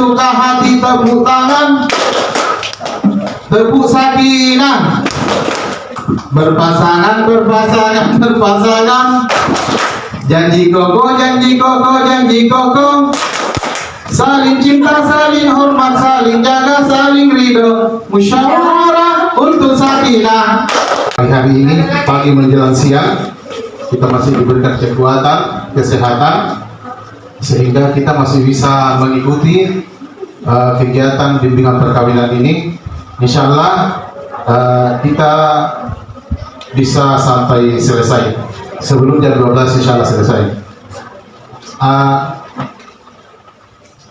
terbuka hati, tepuk tangan, tepuk sakinah. Berpasangan, berpasangan, berpasangan. Janji koko, janji koko, janji koko. Saling cinta, saling hormat, saling jaga, saling ridho. Musyawarah untuk sakinah. Hari ini pagi menjelang siang kita masih diberikan kekuatan, kesehatan, sehingga kita masih bisa mengikuti kegiatan bimbingan perkawinan ini. Insya Allah kita bisa sampai selesai sebelum jam 12, insya Allah selesai.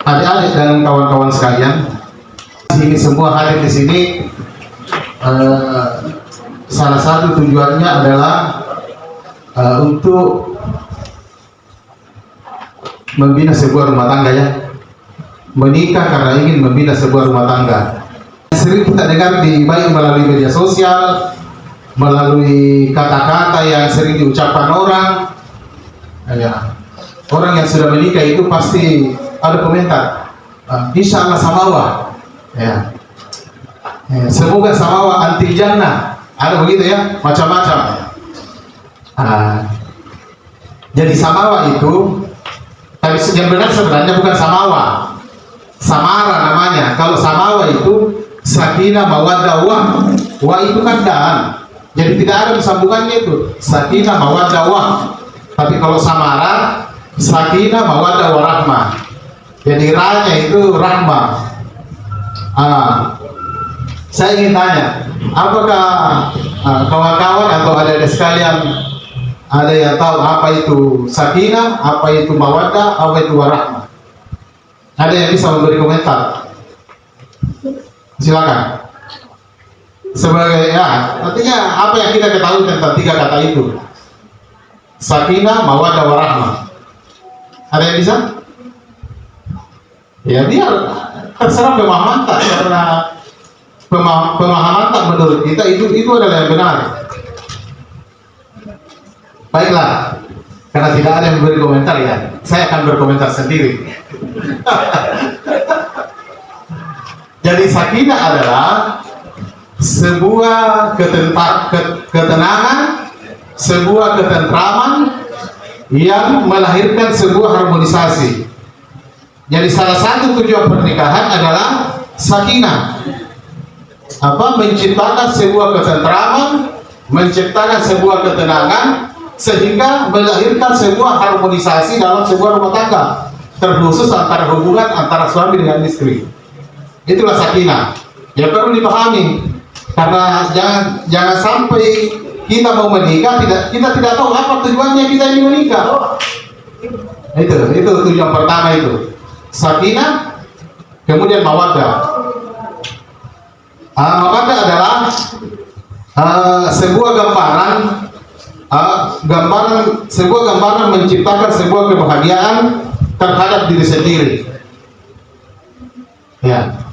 Adik-adik dan kawan-kawan sekalian, ini semua hadir di sini, salah satu tujuannya adalah untuk membina sebuah rumah tangga, ya. Menikah karena ingin membina sebuah rumah tangga. Sering kita dengar baik melalui media sosial, melalui kata-kata yang sering diucapkan orang, ya. Orang yang sudah menikah itu pasti ada komentar, insya Allah samawa, ya. Semoga samawa anti jannah, ada begitu, ya, macam-macam. Jadi samawa itu, tapi yang benar sebenarnya bukan samawa, samara namanya. Kalau samawa itu sakinah mawaddah wa itu kan dan, jadi tidak ada sambungannya itu sakinah mawaddah wa. Tapi kalau samara sakinah mawaddah warahmah. Jadi ra-nya itu rahmah. Saya ingin tanya, apakah kawan-kawan atau adik-adik sekalian ada yang tahu apa itu sakinah, apa itu mawaddah, apa itu warahmah? Ada yang bisa memberi komentar? Silakan. Sebagai, ya, artinya apa yang kita ketahui tentang tiga kata itu? Sakinah, mawaddah, warahmah. Ada yang bisa? Ya, biar terserah pemahaman tak, karena pemahaman tak menurut kita itu adalah yang benar. Baiklah, karena tidak ada yang memberi komentar, ya, saya akan berkomentar sendiri. Jadi sakinah adalah sebuah ketenangan, sebuah ketentraman yang melahirkan sebuah harmonisasi. Jadi salah satu tujuan pernikahan adalah sakinah, menciptakan sebuah ketentraman, menciptakan sebuah ketenangan, sehingga melahirkan sebuah harmonisasi dalam sebuah rumah tangga, terkhusus antara hubungan antara suami dengan istri. Itulah sakinah. Ya, perlu dipahami, karena jangan sampai kita mau menikah kita tidak tahu apa tujuannya kita ini menikah. Itu tujuan pertama, itu sakinah. Kemudian mawaddah. Mawaddah adalah sebuah gambaran menciptakan sebuah kebahagiaan terhadap diri sendiri, ya.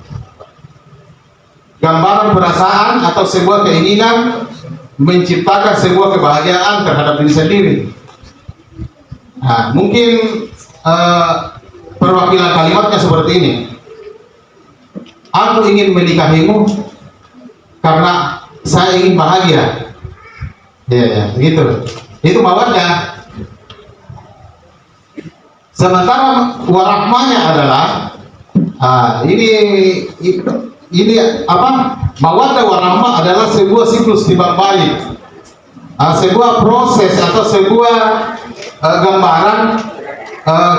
Gambaran perasaan atau sebuah keinginan menciptakan sebuah kebahagiaan terhadap diri sendiri. Mungkin perwakilan kalimatnya seperti ini: aku ingin menikahimu karena saya ingin bahagia. Ya, gitu. Itu mawaddah. Sementara warahmahnya adalah ini mawaddah warahmah adalah sebuah siklus timbal balik, sebuah proses atau sebuah gambaran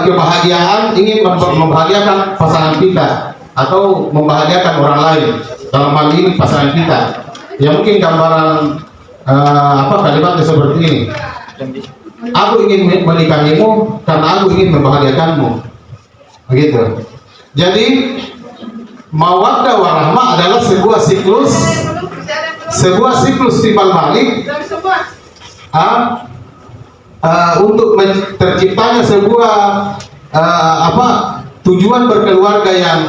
kebahagiaan, ingin membahagiakan pasangan kita atau membahagiakan orang lain, dalam hal ini pasangan kita. Ya, mungkin gambaran kalimatnya seperti ini: aku ingin menikahimu karena aku ingin membahagiakanmu. Begitu. Jadi mawaddah warahmah adalah sebuah siklus timbal balik untuk terciptanya sebuah tujuan berkeluarga yang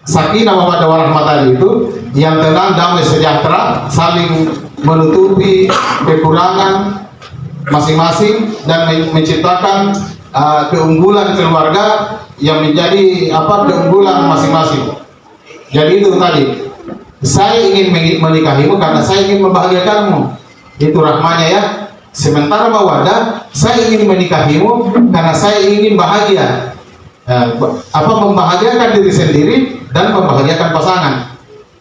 sakinah mawaddah warahmah tadi itu, yang tenang, damai, sejahtera, saling menutupi kekurangan masing-masing dan menciptakan keunggulan keluarga yang menjadi keunggulan masing-masing. Jadi itu tadi, saya ingin menikahimu karena saya ingin membahagiakanmu, itu rahmanya ya. Sementara mawaddah, saya ingin menikahimu karena saya ingin bahagia, membahagiakan diri sendiri dan membahagiakan pasangan,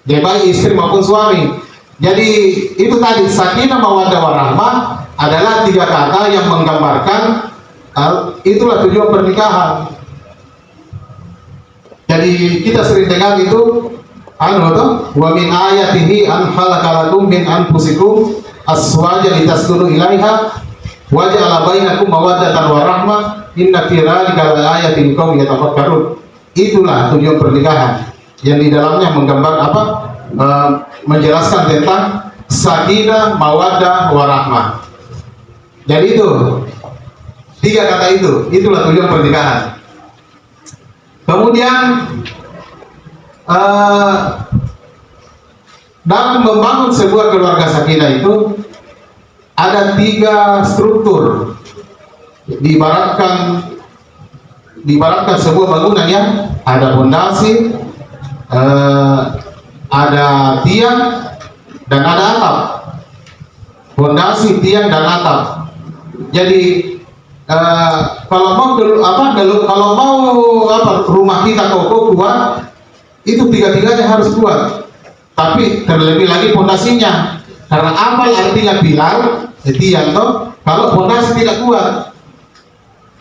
jadi baik istri maupun suami. Jadi itu tadi, sakinah mawaddah warahmah adalah 3 kata yang menggambarkan itulah tujuan pernikahan. Jadi kita sering dengar itu wa min ayatihi an khalaqalakum min anfusikum azwajan litaskunu ilaiha wa ja'ala bainakum mawaddatan wa rahmah inna fi dzalika laayatin liqaumin yatafakkarun. Itulah tujuan pernikahan yang di dalamnya menggambar menjelaskan tentang sakinah mawaddah warahmah. Jadi itu 3 kata itulah tujuan pernikahan. Kemudian dalam membangun sebuah keluarga sakinah itu ada 3 struktur. Diibaratkan sebuah bangunan ya, ada fondasi, ada tiang, dan ada atap. Fondasi, tiang, dan atap. Jadi kalau mau rumah kita kokoh kuat, itu 3-tiganya harus kuat. Tapi terlebih lagi fondasinya, karena apa artinya pilar, tiang toh. Kalau fondasi tidak kuat,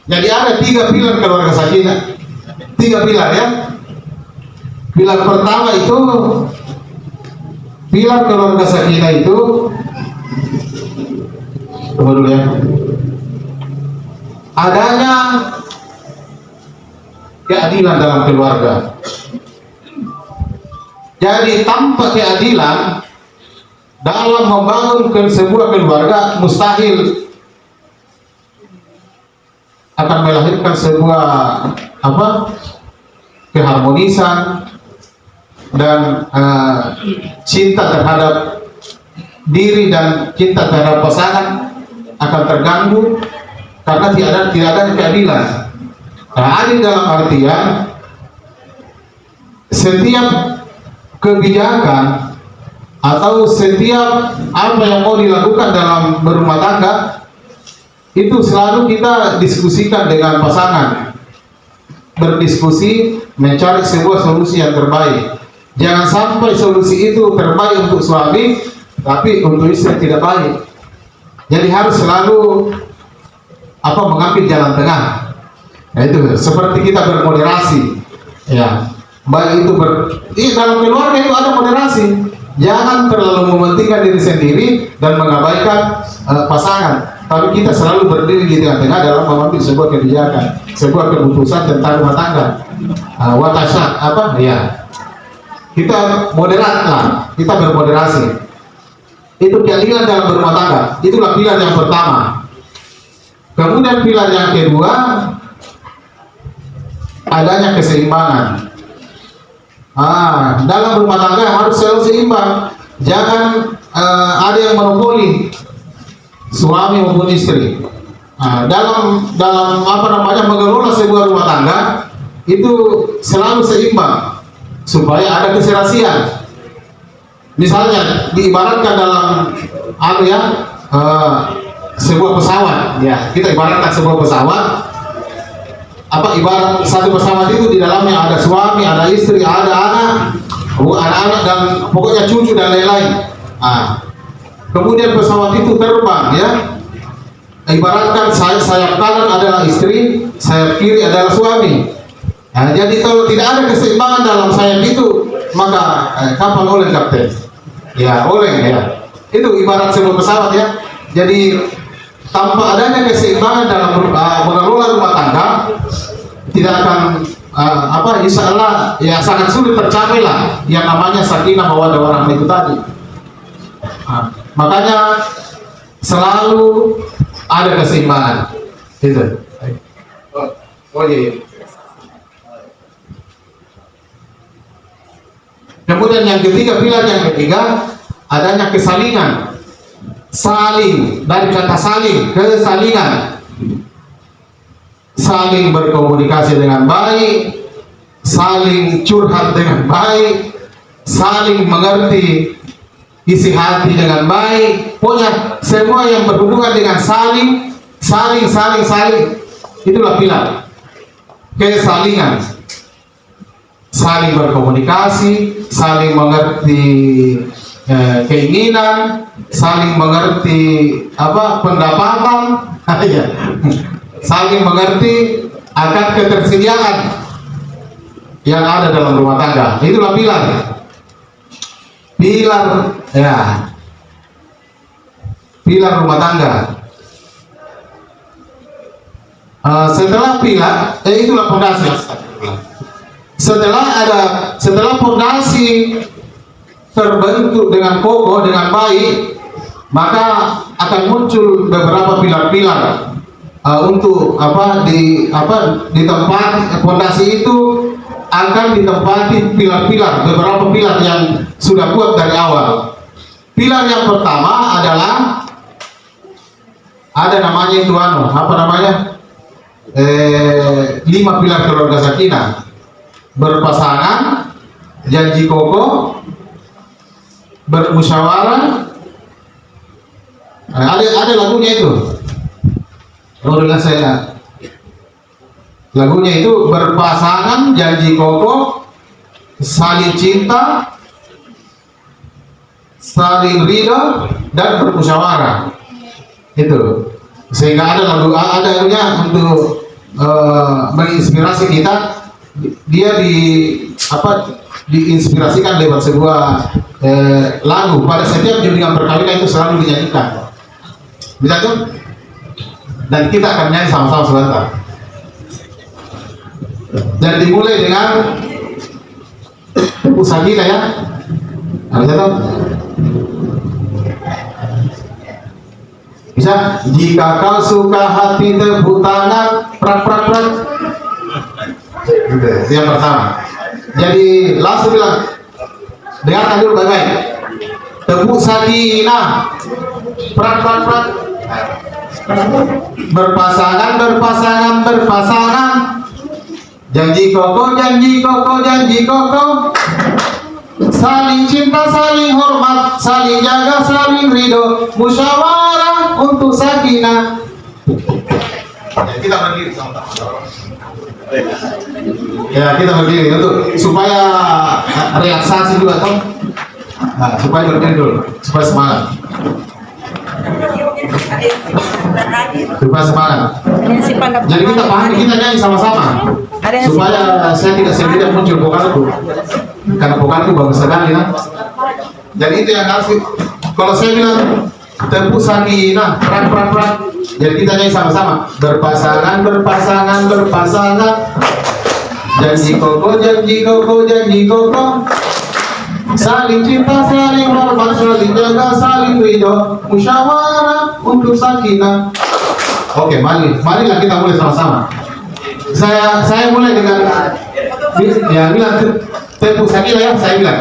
jadi ada 3 pilar keluarga sakinah. 3 pilar ya. Pilar pertama itu, pilar keluarga sakinah itu, tunggu dulu ya, adanya keadilan dalam keluarga. Jadi tanpa keadilan dalam membangun sebuah keluarga, mustahil akan melahirkan sebuah keharmonisan dan cinta terhadap diri dan cinta terhadap pasangan akan terganggu karena tidak ada keadilan. Adil dalam artian setiap kebijakan atau setiap apa yang mau dilakukan dalam berumah tangga itu selalu kita diskusikan dengan pasangan, berdiskusi mencari sebuah solusi yang terbaik. Jangan sampai solusi itu terbaik untuk suami tapi untuk istri tidak baik. Jadi harus selalu mengambil jalan tengah. Nah, itu seperti kita bermoderasi ya, baik itu dalam keluarga itu ada moderasi. Jangan terlalu mementingkan diri sendiri dan mengabaikan pasangan, tapi kita selalu berdiri di tengah-tengah dalam mengambil sebuah kebijakan, sebuah keputusan tentang rumah tangga. Watasat kita moderat lah, kita bermoderasi. Itu keadilan dalam berumah tangga. Itulah pilar yang pertama. Kemudian pilar yang kedua, adanya keseimbangan. Dalam rumah tangga harus selalu seimbang. Jangan ada yang monopoli, suami maupun istri. Dalam mengelola sebuah rumah tangga itu selalu seimbang supaya ada keserasian. Misalnya diibaratkan dalam sebuah pesawat ya, kita ibaratkan sebuah pesawat. Ibarat satu pesawat itu di dalamnya ada suami, ada istri, ada anak dan pokoknya cucu dan lain-lain. Kemudian pesawat itu terbang ya. Ibaratkan sayap kanan adalah istri, sayap kiri adalah suami. Jadi kalau tidak ada keseimbangan dalam sayap itu, maka kapal oleng kapten. Ya, oleng ya. Itu ibarat sebuah pesawat ya. Jadi tanpa adanya keseimbangan dalam mengelola rumah tangga, tidak akan insya Allah ya sangat sulit tercapai lah yang namanya sakinah mawaddah warahmah itu tadi. Makanya selalu ada keseimbangan. Itu. Kemudian yang ketiga, pilar yang ketiga, adanya kesalingan. Saling, dari kata saling, kesalingan. saling berkomunikasi dengan baik, saling curhat dengan baik, saling mengerti isi hati dengan baik. Pokoknya semua yang berhubungan dengan saling, itulah pilar kesalingan. Saling berkomunikasi, saling mengerti keinginan, saling mengerti pendapatan, saling mengerti akan ketersediaan yang ada dalam rumah tangga. Itulah pilar ya, pilar rumah tangga. Setelah pilar, itulah fondasi. Setelah fondasi terbentuk dengan kokoh, dengan baik, maka akan muncul beberapa pilar-pilar untuk di tempat fondasi itu akan ditempati pilar-pilar, beberapa pilar yang sudah kuat dari awal. Pilar yang pertama adalah ada namanya itu apa namanya 5 pilar keluarga sakinah: berpasangan, janji kokoh, bermusyawarah. Ada lagunya itu. Saya lagunya itu berpasangan, janji kokoh, saling cinta, saling ridho, dan bermusyawarah. Itu sehingga ada lagunya untuk menginspirasi kita. Dia diinspirasikan lewat sebuah lagu. Pada setiap junjungan perkawinan itu selalu dinyanyikan. Bisa tuh? Dan kita akan nyanyi sama-sama sebentar. Dan dimulai dengan Usagina ya. Bisa tuh? Bisa? Jika kau suka hati tepuk tangan, prak prak prak. Gitu, yang pertama. Jadi langsung bilang, dengarkan dulu baik-baik. Tepuk sakinah, prak prak prak. Berpasangan, berpasangan, berpasangan. Janji kokoh, janji kokoh, janji kokoh. Saling cinta, saling hormat, saling jaga, saling ridho. Musyawarah untuk sakinah. Kita berdiri sama-sama. Ya, kita berdiri untuk supaya relaksasi juga toh. Nah, supaya berdiri dulu, supaya semangat. Supaya semangat. Jadi kita pahami, kita nyanyi sama-sama. Supaya saya tidak sendirian muncul vokalku. Karena vokalku bagus sekali nah. Jadi itu yang harus. Kalau saya bilang tepuk sakinah, prak prak prak. Jadi kita nyanyi sama-sama. Berpasangan, berpasangan, berpasangan. Janji kokoh, janji kokoh, janji kokoh. Saling cinta, saling hormat, saling jaga, saling ridho. Musyawarah untuk sakinah. Oke, marilah kita mulai sama-sama. Saya mulai dengan bilang tepuk sakinah ya, saya bilang.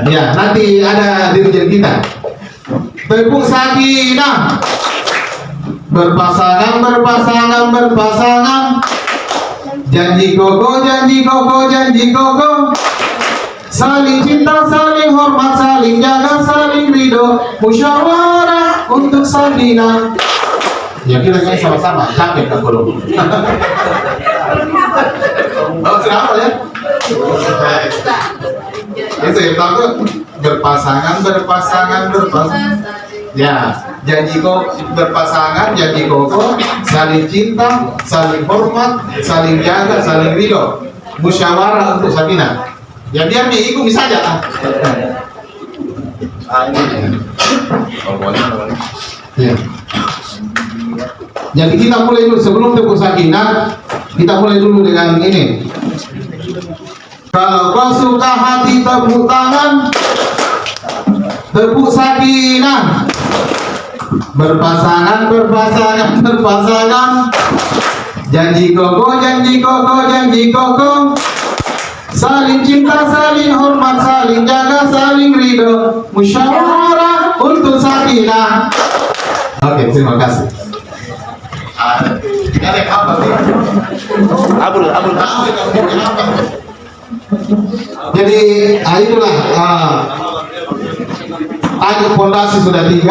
Ya, nanti ada dirjen kita. Tepuk sakinah. Berpasangan, berpasangan, berpasangan. Janji kokoh, janji kokoh, janji kokoh. Saling cinta, saling hormat, saling jaga, saling ridho. Musyawarah untuk sakinah. Ya kita nyanyi sama-sama, capek kan belum? Oh, kenapa ya? Itu yang tahu berpasangan, berpasangan, berpasangan. Ya, janji kokoh, berpasangan, janji kokoh, saling cinta, saling hormat, saling jaga, saling ridho. Musyawarah untuk sakinah. Ya biar dia ikut saja. Ya. Jadi kita mulai dulu sebelum tepuk sakinah, kita mulai dulu dengan ini. Kalau kau suka hati tepuk tangan, tepuk sakinah. Berpasangan, berpasangan, berpasangan. Janji kokoh, janji kokoh, janji kokoh. Saling cinta, saling hormat, saling jaga, saling ridho. Musyawarah untuk sakinah. Oke, terima kasih. Tidak ada apa Abul. Jadi itulah tadi fondasi sudah 3.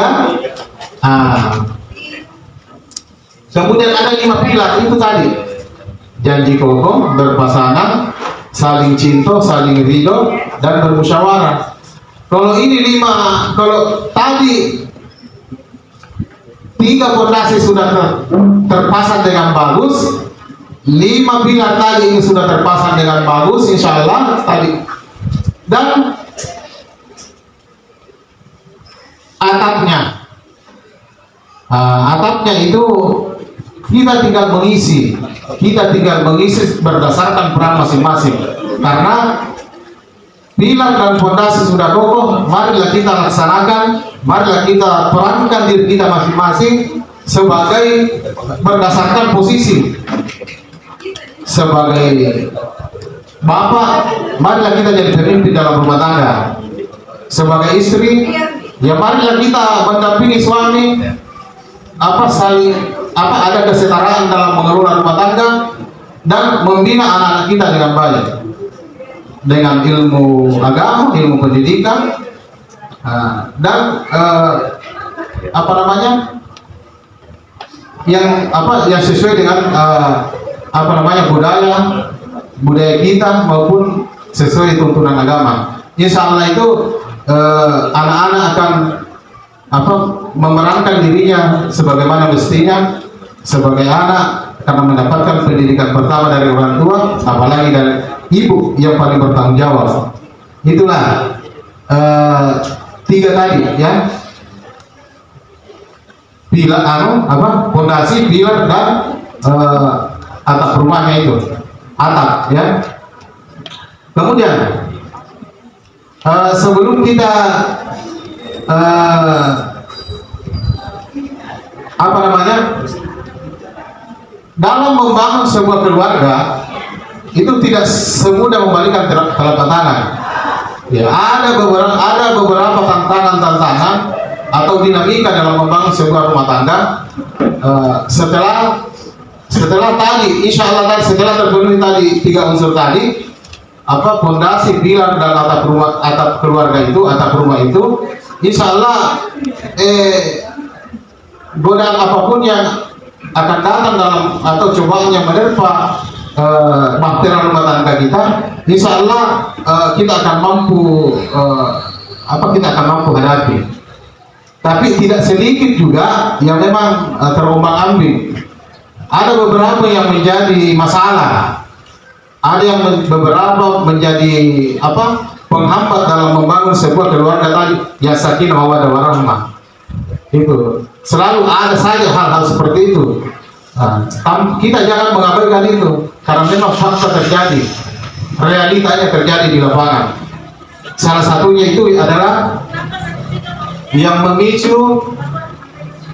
Kemudian ada 5 pilar itu tadi. Janji kokoh, berpasangan, saling cinta, saling ridho, dan bermusyawarah. Kalau ini 5, kalau tadi 3 fondasi sudah terpasang dengan bagus, 5 pilar tadi ini sudah terpasang dengan bagus, insya Allah tadi. Dan atapnya, atapnya itu kita tinggal mengisi berdasarkan peran masing-masing. Karena pilar dan fondasi sudah kokoh, marilah kita laksanakan, marilah kita perankan diri kita masing-masing sebagai berdasarkan posisi. Sebagai bapak, marilah kita jadi pemimpin dalam rumah tangga. Sebagai istri, ya marilah kita mendampingi suami, ada kesetaraan dalam mengelola rumah tangga dan membina anak-anak kita dengan baik, dengan ilmu agama, ilmu pendidikan, dan yang sesuai dengan budaya kita maupun sesuai tuntunan agama. Insya Allah itu anak-anak akan memerankan dirinya sebagaimana mestinya sebagai anak, karena mendapatkan pendidikan pertama dari orang tua, apalagi dari ibu yang paling bertanggung jawab. Itulah 3 tadi ya, pilar fondasi, pilar, dan atap rumahnya itu, atap ya. Kemudian sebelum kita dalam membangun sebuah keluarga itu tidak semudah membalikan telapak tangan. Ya, ada beberapa tantangan atau dinamika dalam membangun sebuah rumah tangga. Setelah tadi, insya Allah setelah terpenuhi tadi 3 unsur tadi, fondasi, pilar, dan atap keluarga itu, atap rumah itu, insya Allah godaan apapun yang akan datang dalam atau cobaan yang menerpa bahtera rumah tangga kita, insya Allah kita akan mampu hadapi. Tapi tidak sedikit juga yang memang terombang-ambing. Ada beberapa yang menjadi masalah, ada yang beberapa menjadi penghambat dalam membangun sebuah keluarga tadi, ya sakinah mawaddah warahmah. Itu selalu ada saja hal-hal seperti itu. Kita jangan mengabaikan itu, karena memang fakta terjadi, realitanya terjadi di lapangan. Salah satunya itu adalah yang memicu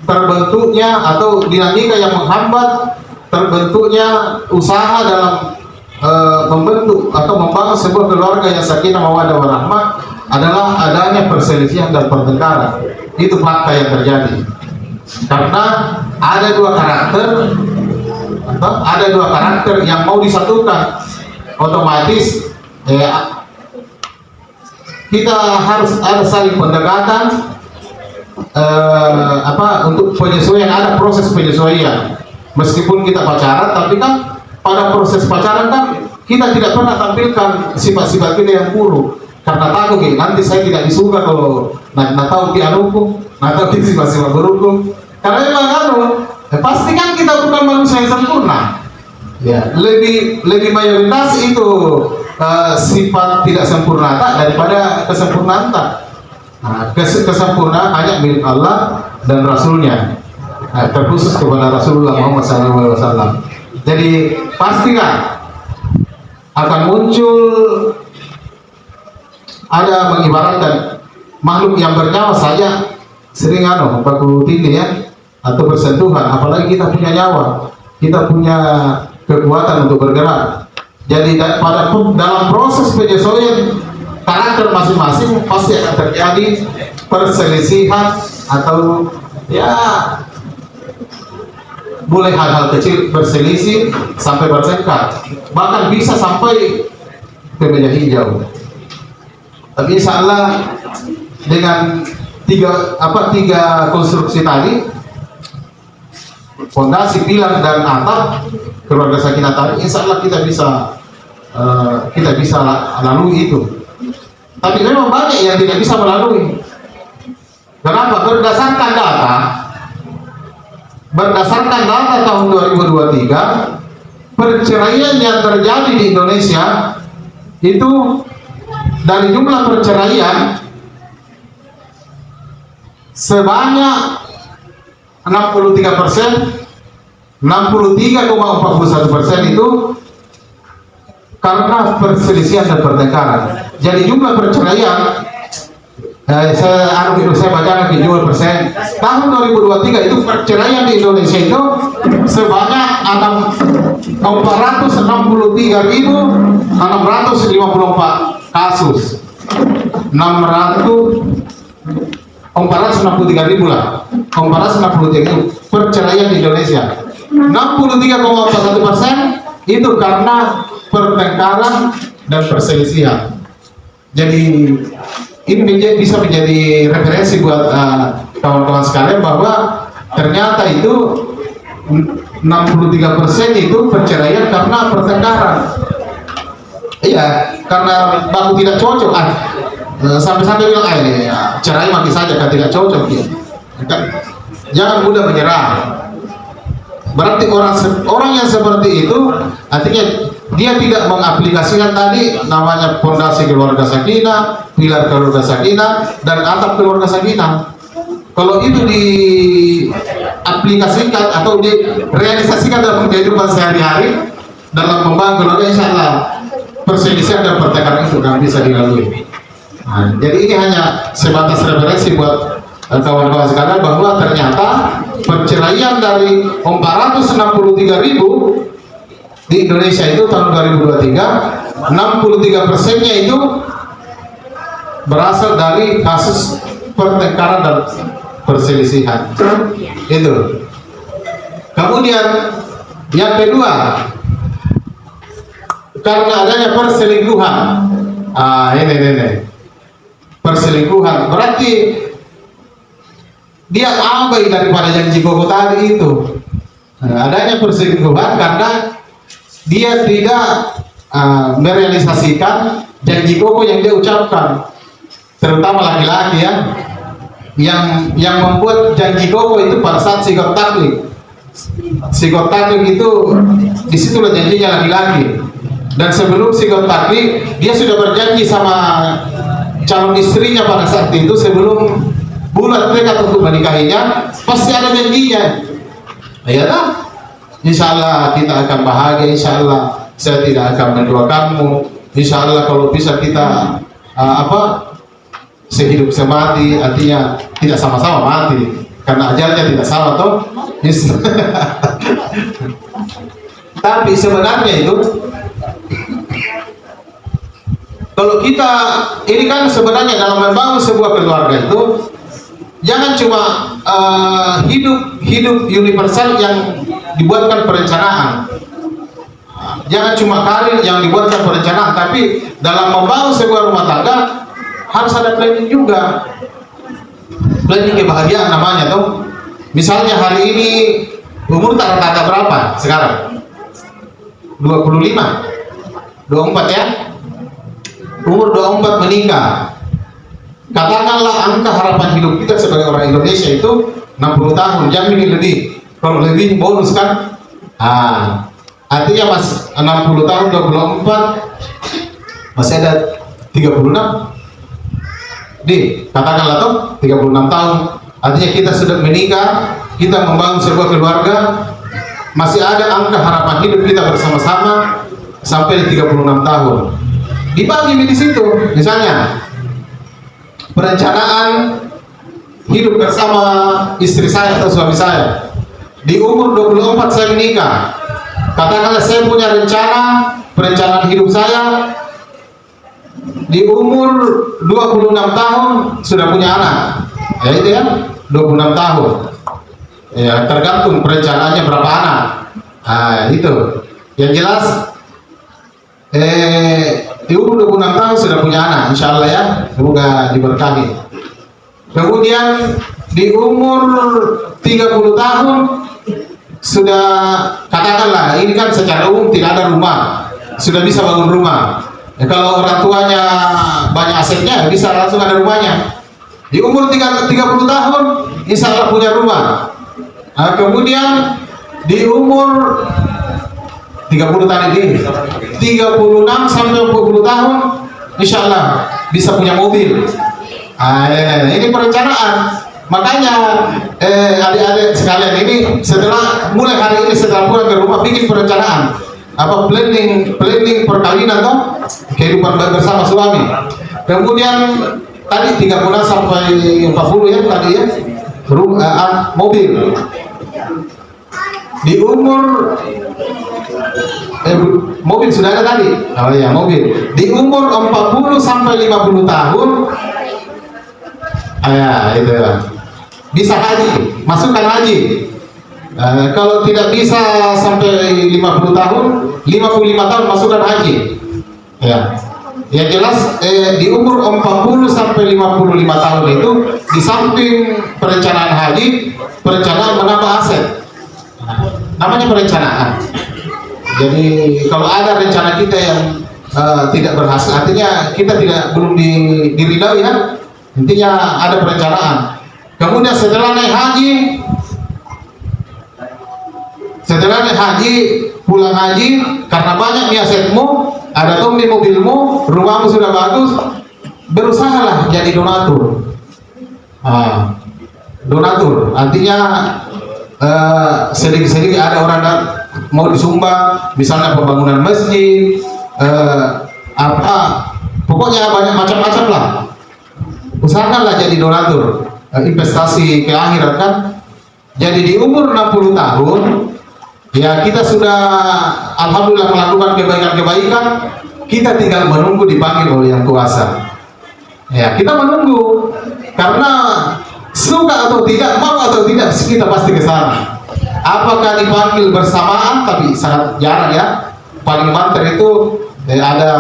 terbentuknya atau dinamika yang menghambat terbentuknya usaha dalam membentuk atau membangun sebuah keluarga yang sakinah mawaddah warahmah adalah adanya perselisihan dan pertengkaran. Itu fakta yang terjadi. Karena ada 2 karakter yang mau disatukan, otomatis kita harus ada saling pendekatan, untuk penyesuaian, ada proses penyesuaian. Meskipun kita pacaran, tapi kan pada proses pacaran kan kita tidak pernah tampilkan sifat-sifat kita yang buruk, karena takut nanti saya tidak disuka kalau tahu anuku, tahu sifat-sifat burukku. Karena memang pasti kan kita bukan manusia yang sempurna. Ya, lebih mayoritas itu sifat tidak sempurna daripada kesempurnaan. Kesempurnaan hanya milik Allah dan Rasulnya, terkhusus kepada Rasulullah Muhammad SAW. Jadi pastikan akan muncul, ada mengibaratkan makhluk yang bernyawa saja sering baku tindih ya, atau bersentuhan, apalagi kita punya nyawa, kita punya kekuatan untuk bergerak. Jadi dalam proses penyesuaian karakter masing-masing pasti akan terjadi perselisihan atau ya boleh hal-hal kecil berselisih sampai bertengkar, bahkan bisa sampai ke meja hijau. Tapi insya Allah dengan tiga konstruksi tadi, fondasi, pilar dan atap keluarga Sakinah tadi, insya Allah kita bisa lalui itu. Tapi memang banyak yang tidak bisa melalui. Kenapa? Berdasarkan data tahun 2023, perceraian yang terjadi di Indonesia itu dari jumlah perceraian sebanyak 63%, 63,41% itu karena perselisihan dan pertengkaran. Jadi jumlah perceraian saya baca lagi jumlah persen tahun 2023 itu perceraian di Indonesia itu sebanyak 463.654 kasus, 463.000 lah, 463.000 perceraian di Indonesia. 63,41% itu karena pertengkaran dan perselisihan. Jadi ini bisa menjadi referensi buat kawan-kawan sekalian bahwa ternyata itu 63% itu perceraian karena pertengkaran. Iya, karena baku tidak cocok. Sampai-sampai bilang, cerai mati saja kan tidak cocok ya. Jangan mudah menyerah. Berarti orang yang seperti itu artinya dia tidak mengaplikasikan tadi namanya fondasi keluarga Sakinah, pilar keluarga Sakinah, dan atap keluarga Sakinah. Kalau itu diaplikasikan atau direalisasikan dalam kehidupan sehari-hari dalam membangun keluarga, insya Allah perselisihan dan pertengkaran itu akan bisa dilalui. Nah, jadi ini hanya sebatas referensi buat kawan-kawan sekalian bahwa ternyata perceraian dari 463.000 di Indonesia itu tahun 2023, 63%-nya itu berasal dari kasus pertengkaran dan perselisihan. Itu. Kemudian yang kedua, karena adanya perselingkuhan. Ini perselingkuhan berarti dia abai daripada janji pokok tadi itu. Adanya perselingkuhan karena dia tidak merealisasikan janji pokok yang dia ucapkan, terutama laki-laki ya, yang membuat janji pokok itu pada saat sikot taklid. Sikot taklid itu disitulah janjinya laki-laki, dan sebelum sikot taklid dia sudah berjanji sama calon istrinya pada saat itu, sebelum bulan mereka untuk menikahinya pasti ada janjinya. Ya kan? Insya Allah kita akan bahagia, insya Allah saya tidak akan mendoakanmu, insya Allah kalau bisa kita sehidup semati, artinya tidak sama-sama mati karena ajalnya tidak sama toh. Tapi sebenarnya itu kalau kita ini kan sebenarnya dalam membangun sebuah keluarga itu jangan cuma hidup universal yang dibuatkan perencanaan, jangan cuma karir yang dibuatkan perencanaan, tapi dalam membangun sebuah rumah tangga harus ada planning juga, planning kebahagiaan namanya tuh. Misalnya hari ini umur rata-rata berapa sekarang? 25, 24 ya, umur 24 menikah. Katakanlah angka harapan hidup kita sebagai orang Indonesia itu 60 tahun, jangan ini lebih. Kalau lebih bonus kan? Artinya mas 60 tahun 24 masih ada 36. Katakanlah toh 36 tahun. Artinya kita sudah menikah, kita membangun sebuah keluarga, masih ada angka harapan hidup kita bersama-sama sampai 36 tahun. Dibagi di situ, misalnya perencanaan hidup bersama istri saya atau suami saya. Di umur 24 saya menikah. Katakanlah saya punya perencanaan hidup saya. Di umur 26 tahun sudah punya anak. Ya itu ya, 26 tahun. Ya, tergantung perencanaannya berapa anak. Itu. Yang jelas di umur 26 tahun sudah punya anak, insya Allah ya, semoga diberkahi. Kemudian di umur 30 tahun sudah, katakanlah ini kan secara umum tidak ada rumah, sudah bisa bangun rumah. Kalau orang tuanya banyak asetnya bisa langsung ada rumahnya. Di umur 30 tahun insya Allah punya rumah. Kemudian di umur 30 tadi 36 sampai 40 tahun insya Allah bisa punya mobil. Ini perencanaan. Makanya adik-adik sekalian ini setelah mulai hari ini setelah pulang ke rumah bikin perencanaan, planning perkawinan toh, kehidupan bersama suami. Kemudian tadi 30 sampai 40 ya tadi ya, mobil. Di umur mobil sudah ada tadi. Oh ya, mobil. Di umur 40 sampai 50 tahun itu bisa haji, masukkan haji. Kalau tidak bisa sampai 50 tahun, 55 tahun masukkan haji. Ya. Yang jelas di umur 40 sampai 55 tahun itu di samping perencanaan haji, perencanaan menambah aset. Namanya perencanaan. Jadi kalau ada rencana kita yang tidak berhasil, artinya kita belum diridhoi ya. Intinya ada perencanaan. Kemudian setelah naik haji, pulang haji, karena banyak nih asetmu, ada di mobilmu, rumahmu sudah bagus, berusahalah jadi donatur. Donatur, artinya sedikit-sedikit ada orang mau disumbang, misalnya pembangunan masjid, pokoknya banyak macam-macam lah. Usahakanlah jadi donatur, investasi ke akhirat kan. Jadi di umur 60 tahun ya kita sudah alhamdulillah melakukan kebaikan-kebaikan, kita tinggal menunggu dipanggil oleh Yang Kuasa. Ya, kita menunggu karena suka atau tidak, mau atau tidak, kita pasti ke sana. Apakah dipanggil bersamaan? Tapi sangat jarang ya. Paling banter itu ada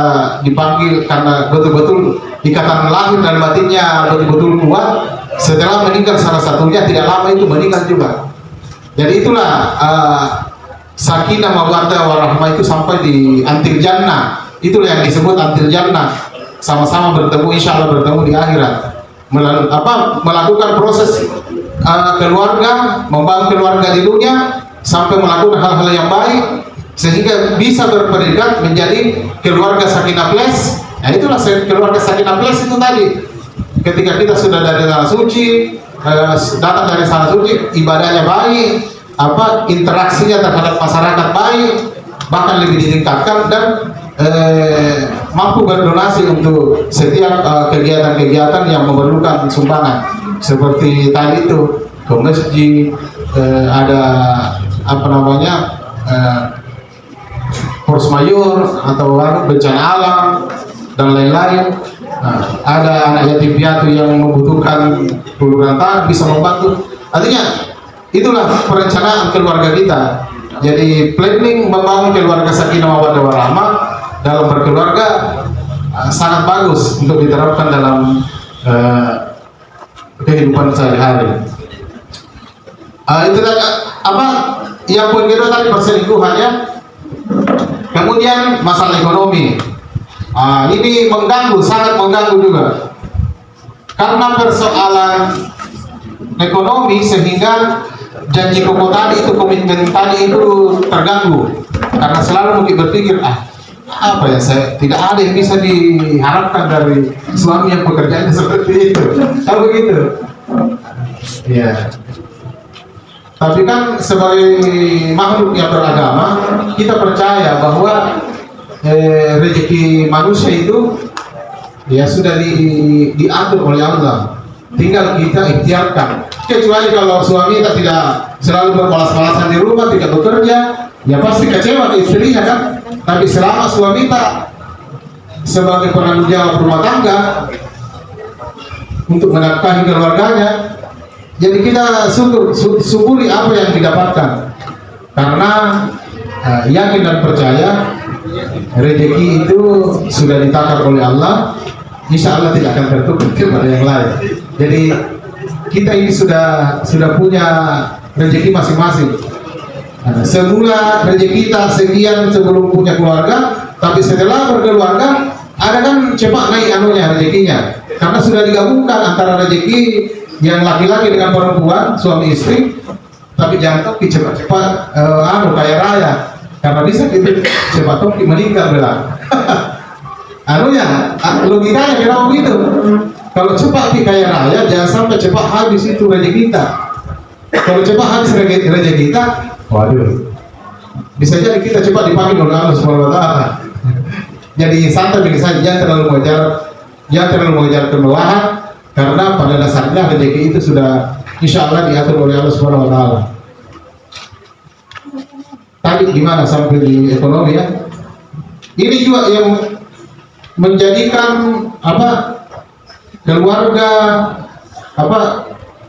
dipanggil karena betul-betul ikatan lahir dan batinnya betul-betul kuat. Setelah meninggal salah satunya, tidak lama itu meninggal juga. Jadi itulah sakinah mawaddah warahmah itu sampai di antil jannah. Itulah yang disebut antil jannah. Sama-sama bertemu, insya Allah bertemu di akhirat. Melakukan proses keluarga, membangun keluarga di dunia sampai melakukan hal-hal yang baik sehingga bisa berperingkat menjadi keluarga sakinah plus. Nah itulah keluarga sakinah plus itu tadi. Ketika kita sudah dari tanah suci, datang dari tanah suci, ibadahnya baik, interaksinya terhadap masyarakat baik, bahkan lebih ditingkatkan dan mampu berdonasi untuk setiap kegiatan-kegiatan yang memerlukan sumbangan seperti tadi itu ke masjid, ada force majeure atau bencana alam dan lain-lain. Ada anak yatim piatu yang membutuhkan uluran tangan bisa membantu. Artinya itulah perencanaan keluarga kita. Jadi planning membangun keluarga sakinah mawaddah warahmah dalam berkeluarga sangat bagus untuk diterapkan dalam kehidupan sehari-hari. Itu yang poin kedua tadi perselingkuhan ya. Kemudian masalah ekonomi. Ini mengganggu, sangat mengganggu juga. Karena persoalan ekonomi sehingga janji pokok tadi itu, komitmen tadi itu terganggu. Karena selalu mungkin berpikir, apa ya, saya tidak ada yang bisa diharapkan dari suami yang pekerjaannya seperti itu. Kalau begitu. Ya. Tapi kan sebagai makhluk yang beragama, kita percaya bahwa rezeki manusia itu ya sudah diatur oleh Allah. Tinggal kita ikhtiarkan. Kecuali kalau suami tidak selalu berbalas-balasan di rumah, tidak bekerja, ya pasti kecewa ke istrinya kan. Tapi selama suami tak sebagai penanggung jawab rumah tangga untuk menafkahi keluarganya, Jadi kita syukuri apa yang didapatkan, karena yakin dan percaya rezeki itu sudah ditakar oleh Allah, insya Allah tidak akan tertukar kepada yang lain. Jadi kita ini sudah punya rezeki masing-masing. Semula rezeki kita sekian sebelum punya keluarga, tapi setelah berkeluarga ada kan cepat naik rezekinya, karena sudah digabungkan antara rezeki yang laki-laki dengan perempuan, suami istri. Tapi jangan toki cepat-cepat kaya raya, karena bisa kita cepat toki meninggal belah. Logikanya kira begitu. Kalau cepat kaya raya, jangan sampai cepat habis itu rezeki kita. Kalau cepat habis rezeki kita, waduh, bisa jadi kita cepat dipanggil oleh Allah Subhanahu wa Ta'ala. Jadi santai begini saja, jangan terlalu mengejar kemewahan, karena pada dasarnya rezeki itu sudah insya Allah diatur oleh Allah Subhanahu wa Ta'ala. Tadi gimana sampai di ekonomi ya? Ini juga yang menjadikan keluarga,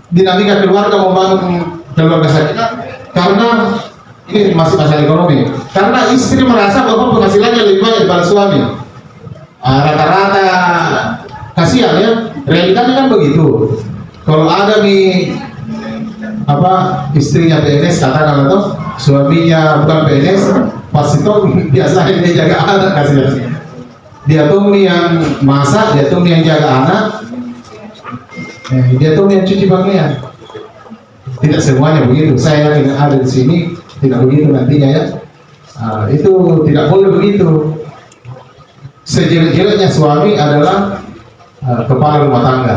dinamika keluarga, membangun keluarga saja, karena ini masih masalah ekonomi. Karena istri merasa bahwa penghasilannya lebih banyak daripada suami. Rata-rata kasihan ya, realitanya kan begitu. Kalau ada istrinya PNS katakan, atau suaminya bukan PNS, pasti toh biasanya dia jaga anak, kasihan. Dia tuh yang masak, dia tuh yang jaga anak, dia tuh yang cuci pakaian. Tidak semuanya begitu. Saya yakin ada di sini tidak begitu nantinya ya. Itu tidak boleh begitu. Sejelek-jeleknya suami adalah kepala rumah tangga.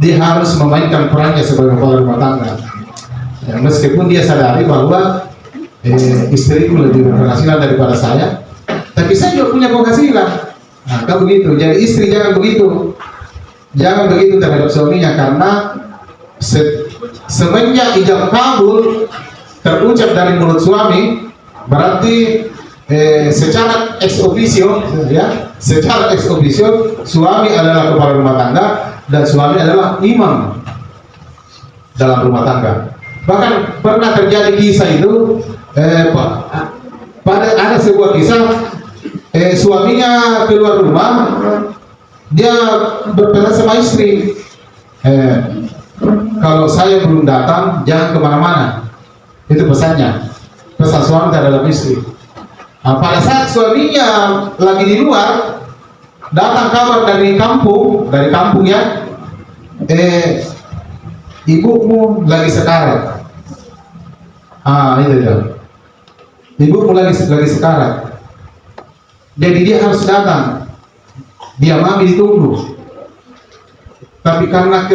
Dia harus memainkan perannya sebagai kepala rumah tangga. Ya, meskipun dia sadari bahwa istriku lebih berpenghasilan daripada saya, tapi saya juga punya penghasilan. Kan begitu. Jadi istri jangan begitu terhadap suaminya, karena semenjak ijab kabul terucap dari mulut suami, berarti secara ex officio suami adalah kepala rumah tangga dan suami adalah imam dalam rumah tangga. Bahkan pernah terjadi kisah itu, ada sebuah kisah, suaminya keluar rumah, dia berpesan sama istri, kalau saya belum datang jangan kemana-mana. Itu pesannya, pesan suami terhadap istri. Pada saat suaminya lagi di luar, datang kabar dari kampung ya, ibumu lagi sekarat. Itu dia, ibumu lagi sekarat. Jadi dia harus datang. Dia mami ditunggu. Tapi karena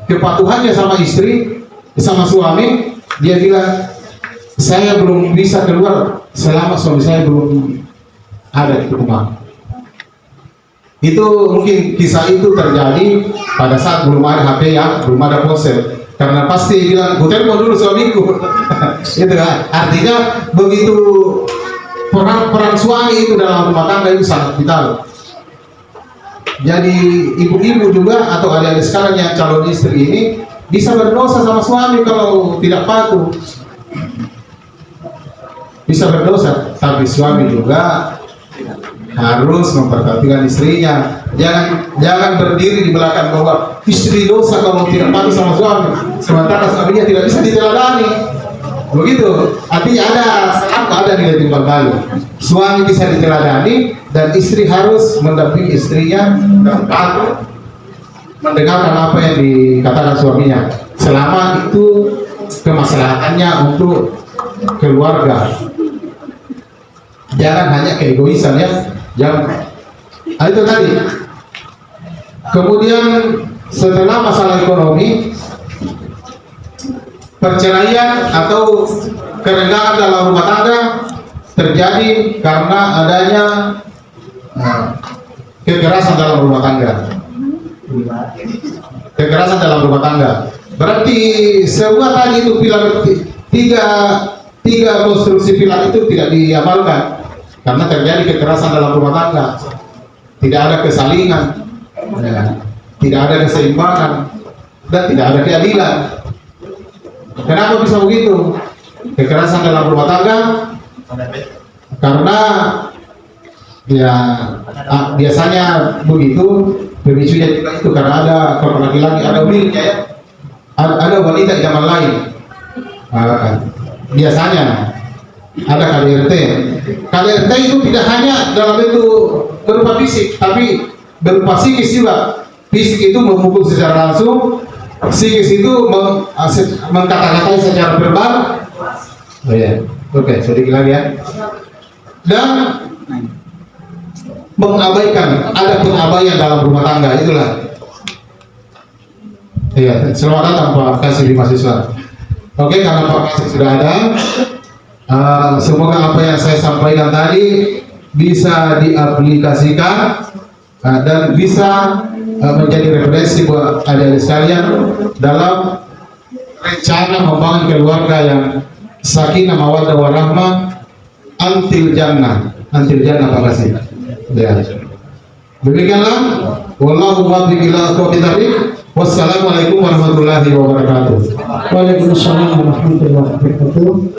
kepatuhannya sama istri, sama suami, dia bilang, saya belum bisa keluar selama suami saya belum ada di rumah. Itu mungkin kisah itu terjadi pada saat belum ada HP ya, belum ada ponsel. Karena pasti bilang, "Ku telepon dulu suamiku." Itu kan. Artinya begitu peran suami itu dalam rumah tangga itu sangat vital. Jadi ibu-ibu juga atau adik-adik sekalian yang calon istri ini bisa berdosa sama suami kalau tidak patuh. Bisa berdosa, tapi suami juga harus memperhatikan istrinya. Jangan berdiri di belakang bahwa istri dosa kalau tidak patuh sama suami, sementara suaminya tidak bisa diteladani. Begitu, artinya ada nilai timbal balik. Suami bisa diteladani dan istri harus mendampingi istrinya dan patuh mendengarkan apa yang dikatakan suaminya, selama itu kemaslahatannya untuk keluarga. Jangan hanya keegoisan ya, jangan. Itu tadi. Kemudian setelah masalah ekonomi, perceraian atau kerenggangan dalam rumah tangga terjadi karena adanya kekerasan dalam rumah tangga. Kekerasan dalam rumah tangga. Berarti semua tadi itu pilar tiga konstruksi pilar itu tidak diamalkan karena terjadi kekerasan dalam rumah tangga. Tidak ada kesalingan, tidak ada keseimbangan, dan tidak ada keadilan. Kenapa bisa begitu? Kekerasan dalam rumah tangga karena ya biasanya begitu, pemicunya juga itu karena ada korban laki-laki, ada miliknya ya, ada wanita zaman lain. Biasanya ada KDRT. KDRT itu tidak hanya dalam bentuk berupa fisik, tapi berupa psikis juga. Fisik itu memukul secara langsung, psikis itu mengkata-katai secara verbal. Oh ya, oke, sedikit lagi ya. Dan mengabaikan, ada pengabaian dalam rumah tangga, itulah. Iya, selamat datang Pak Kasih di mahasiswa. Oke, karena Pak Kasih sudah ada, semoga apa yang saya sampaikan tadi bisa diaplikasikan dan bisa menjadi referensi buat adik-adik sekalian dalam rencana membangun keluarga yang sakinah mawaddah warahmah antil jannah Pak Kasih. Ya. Demikianlah, wallahu muwaffiq ila aqwamit thariq. Wassalamualaikum warahmatullahi wabarakatuh. Waalaikumsalam warahmatullahi wabarakatuh.